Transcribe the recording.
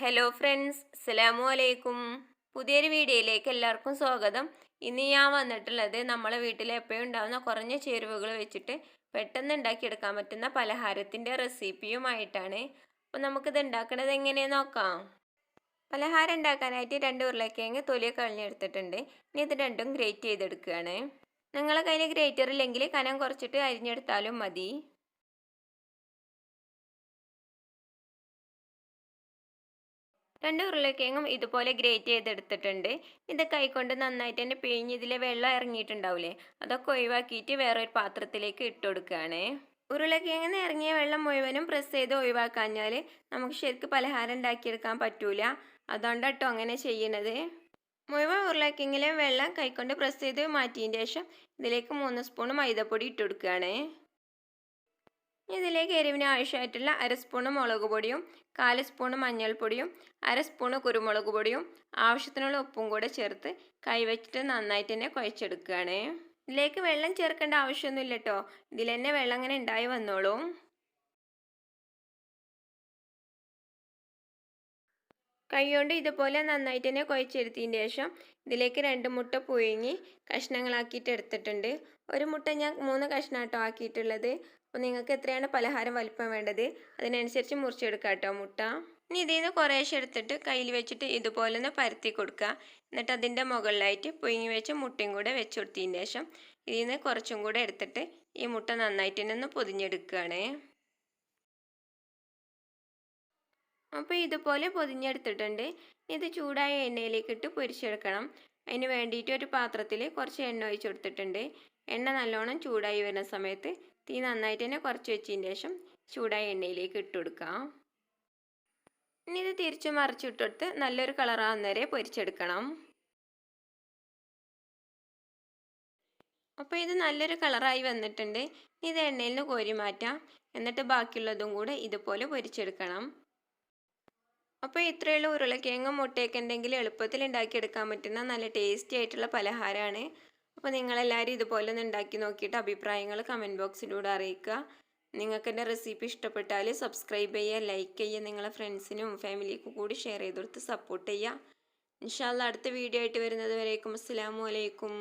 Hello friends, അസ്സലാമു അലൈക്കും. പുതിയൊരു വീഡിയോയിലേക്ക് എല്ലാവർക്കും സ്വാഗതം. ഇന്ന് ഞാൻ വന്നിട്ടുള്ളത് നമ്മളെ വീട്ടിൽ എപ്പോഴും ഉണ്ടാകുന്ന കുറഞ്ഞ ചേരുവകൾ വെച്ചിട്ട് പെട്ടെന്ന് ഉണ്ടാക്കിയെടുക്കാൻ പറ്റുന്ന പലഹാരത്തിൻ്റെ റെസിപ്പിയുമായിട്ടാണ്. അപ്പോൾ നമുക്കിത് ഉണ്ടാക്കുന്നത് എങ്ങനെയെന്ന് നോക്കാം. പലഹാരം ഉണ്ടാക്കാനായിട്ട് 2 ഉരുളക്കിഴങ്ങ് തൊലിയൊക്കെ കളഞ്ഞെടുത്തിട്ടുണ്ട്. ഇനി ഇത് രണ്ടും ഗ്രേറ്റ് ചെയ്തെടുക്കുകയാണ്. നിങ്ങളെ കയ്യിൽ ഗ്രേറ്റർ ഇല്ലെങ്കിൽ കനം കുറച്ചിട്ട് അരിഞ്ഞെടുത്താലും മതി. 2 ഉരുളക്കിഴങ്ങും ഇതുപോലെ ഗ്രേറ്റ് ചെയ്തെടുത്തിട്ടുണ്ട്. ഇത് കൈകൊണ്ട് നന്നായിട്ട് തന്നെ പിഴിഞ്ഞ് ഇതിലെ വെള്ളം ഇറങ്ങിയിട്ടുണ്ടാവില്ലേ, അതൊക്കെ ഒഴിവാക്കിയിട്ട് വേറൊരു പാത്രത്തിലേക്ക് ഇട്ട് കൊടുക്കുകയാണ്. ഉരുളക്കിഴങ്ങിന് ഇറങ്ങിയ വെള്ളം മുഴുവനും പ്രസ് ചെയ്ത് ഒഴിവാക്കാഞ്ഞാൽ നമുക്ക് ശരിക്കും പലഹാരം ഉണ്ടാക്കിയെടുക്കാൻ പറ്റൂല. അതുകൊണ്ടാണ് കേട്ടോ അങ്ങനെ ചെയ്യണത്. മുഴുവൻ ഉരുളക്കിഴങ്ങിലെ വെള്ളം കൈകൊണ്ട് പ്രസ് ചെയ്ത് മാറ്റിയതിന് ശേഷം ഇതിലേക്ക് 3 സ്പൂൺ മൈദപ്പൊടി ഇട്ട് കൊടുക്കുകയാണ്. ഇതിലേക്ക് എരിവിന് ആവശ്യമായിട്ടുള്ള 1/2 സ്പൂൺ മുളക് പൊടിയും 1/4 സ്പൂൺ മഞ്ഞൾപ്പൊടിയും 1/2 സ്പൂൺ കുരുമുളക് പൊടിയും ആവശ്യത്തിനുള്ള ഉപ്പും കൂടെ ചേർത്ത് കൈവച്ചിട്ട് നന്നായിട്ട് തന്നെ കുഴച്ചെടുക്കുകയാണ്. ഇതിലേക്ക് വെള്ളം ചേർക്കേണ്ട ആവശ്യമൊന്നുമില്ല കേട്ടോ, ഇതിൽ തന്നെ വെള്ളം അങ്ങനെ ഉണ്ടായി വന്നോളും. കൈകൊണ്ട് ഇതുപോലെ നന്നായിട്ട് തന്നെ കുഴച്ചെടുത്തതിന് ശേഷം ഇതിലേക്ക് 2 മുട്ട പുഴുങ്ങി കഷ്ണങ്ങളാക്കിയിട്ട് എടുത്തിട്ടുണ്ട്. ഒരു മുട്ട ഞാൻ 3 കഷ്ണമാട്ടോ ആക്കിയിട്ടുള്ളത്. അപ്പോൾ നിങ്ങൾക്ക് എത്രയാണ് പലഹാരം വലിപ്പം വേണ്ടത് അതിനനുസരിച്ച് മുറിച്ചെടുക്കാം കേട്ടോ മുട്ട. ഇനി ഇതിൽ നിന്ന് കുറേശ്ശെ എടുത്തിട്ട് കയ്യിൽ വെച്ചിട്ട് ഇതുപോലെ ഒന്ന് പരത്തി കൊടുക്കുക. എന്നിട്ട് അതിൻ്റെ മുകളിലായിട്ട് പുഴുങ്ങി വെച്ച് മുട്ടയും കൂടെ വെച്ച് കൊടുത്തതിന് ശേഷം ഇതിൽ നിന്ന് കുറച്ചും കൂടെ എടുത്തിട്ട് ഈ മുട്ട നന്നായിട്ട് തന്നെ ഒന്ന് പൊതിഞ്ഞെടുക്കുകയാണ്. അപ്പോൾ ഇതുപോലെ പൊതിഞ്ഞെടുത്തിട്ടുണ്ട്. ഇത് ചൂടായ എണ്ണയിലേക്ക് ഇട്ട് പൊരിച്ചെടുക്കണം. അതിന് വേണ്ടിയിട്ട് ഒരു പാത്രത്തിൽ കുറച്ച് എണ്ണ ഒഴിച്ച് കൊടുത്തിട്ടുണ്ട്. എണ്ണ നല്ലോണം ചൂടായി വരുന്ന സമയത്ത് തീ നന്നായിട്ട് തന്നെ കുറച്ച് വെച്ചതിന് ശേഷം ചൂടായ എണ്ണയിലേക്ക് ഇട്ട് കൊടുക്കാം. ഇനി ഇത് തിരിച്ചു മറിച്ചിട്ടെടുത്ത് നല്ലൊരു കളറാകുന്ന വരെ പൊരിച്ചെടുക്കണം. അപ്പോൾ ഇത് നല്ലൊരു കളറായി വന്നിട്ടുണ്ട്. ഇത് എണ്ണയിൽ നിന്ന് കോരി മാറ്റാം. എന്നിട്ട് ബാക്കിയുള്ളതും കൂടെ ഇതുപോലെ പൊരിച്ചെടുക്കണം. അപ്പോൾ ഇത്രയുള്ള ഉരുളക്കിഴങ്ങും മുട്ടയൊക്കെ ഉണ്ടെങ്കിൽ എളുപ്പത്തിൽ ഉണ്ടാക്കിയെടുക്കാൻ പറ്റുന്ന നല്ല ടേസ്റ്റി ആയിട്ടുള്ള പലഹാരമാണ്. അപ്പോൾ നിങ്ങളെല്ലാവരും ഇതുപോലെ ഒന്ന് ഉണ്ടാക്കി നോക്കിയിട്ട് അഭിപ്രായങ്ങൾ കമൻറ്റ് ബോക്സിലൂടെ അറിയിക്കുക. നിങ്ങൾക്ക് എൻ്റെ റെസിപ്പി ഇഷ്ടപ്പെട്ടാൽ സബ്സ്ക്രൈബ് ചെയ്യുക, ലൈക്ക് ചെയ്യുക, നിങ്ങളെ ഫ്രണ്ട്സിനും ഫാമിലിക്കും കൂടി ഷെയർ ചെയ്ത് കൊടുത്ത് സപ്പോർട്ട് ചെയ്യുക. ഇൻഷാ അല്ലാഹ് അടുത്ത വീഡിയോ ആയിട്ട് വരുന്നത് വരേക്കും അസ്സലാമു അലൈക്കും.